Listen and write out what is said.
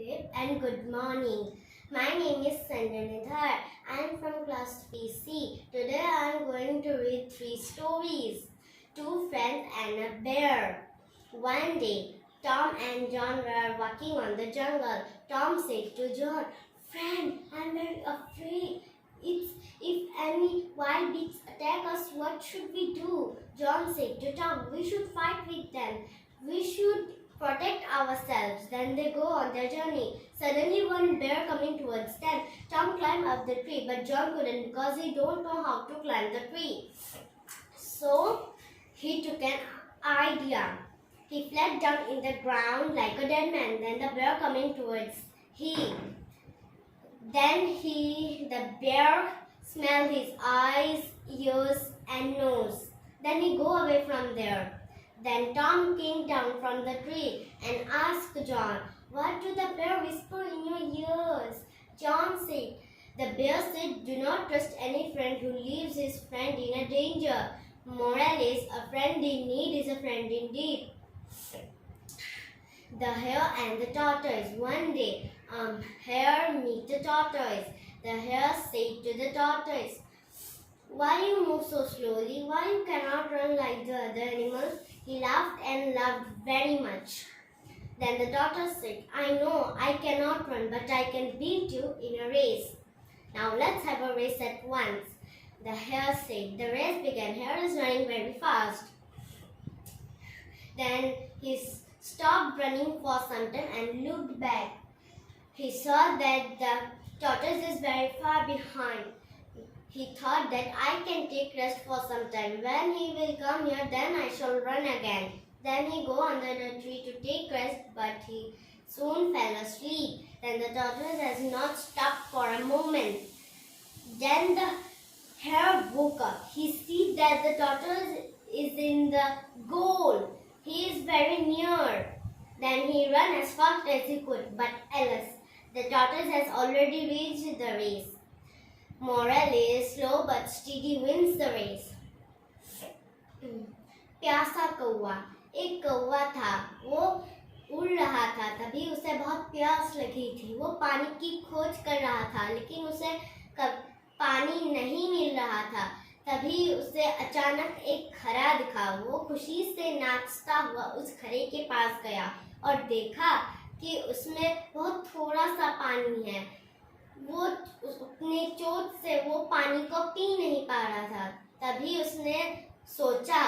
Sudhir and good morning. My name is Sanjanidhar. I am from class 3C. Today I am going to read 3 stories. Two friends and a bear. One day, Tom and John were walking on the jungle. Tom said to John, "Friend, I am very afraid. If any wild beasts attack us, what should we do?" John said to Tom, "We should fight with them. We should protect ourselves." Then they go on their journey. Suddenly one bear coming towards them. Tom climbed up the tree, but John couldn't because he don't know how to climb the tree. So he took an idea. He fled down in the ground like a dead man. Then the bear coming towards him. The bear smelled his eyes, ears and nose. Then he go away from there. Then Tom came down from the tree and asked John, "What do the bear whisper in your ears?" John said, "The bear said, do not trust any friend who leaves his friend in a danger. Moral is, a friend in need is a friend indeed." The hare and the tortoise. One day, hare meet the tortoise. The hare said to the tortoise, "Why you move so slowly? Why you cannot run like the other animals?" He laughed and laughed very much. Then the tortoise said, "I know I cannot run, but I can beat you in a race. Now let's have a race at once." The hare said. The race began. Hare is running very fast. Then he stopped running for some time and looked back. He saw that the tortoise is very far behind. He thought that I can take rest for some time. When he will come here, then I shall run again. Then he go under the tree to take rest, but he soon fell asleep. Then the tortoise has not stopped for a moment. Then the hare woke up. He sees that the tortoise is in the goal. He is very near. Then he ran as fast as he could, but alas, the tortoise has already reached the race. Moral is, slow but steady wins the race. प्यासा कौवा. एक कौवा था, वो उड़ रहा था. तभी उसे बहुत प्यास लगी थी. वो पानी की खोज कर रहा था, लेकिन उसे पानी नहीं मिल रहा था. तभी उसे अचानक एक खरा दिखा. वो खुशी से नाचता हुआ उस खरे के पास गया और देखा कि उसमें बहुत थोड़ा सा पानी है. वो अपने चोट से वो पानी को पी नहीं पा रहा था. तभी उसने सोचा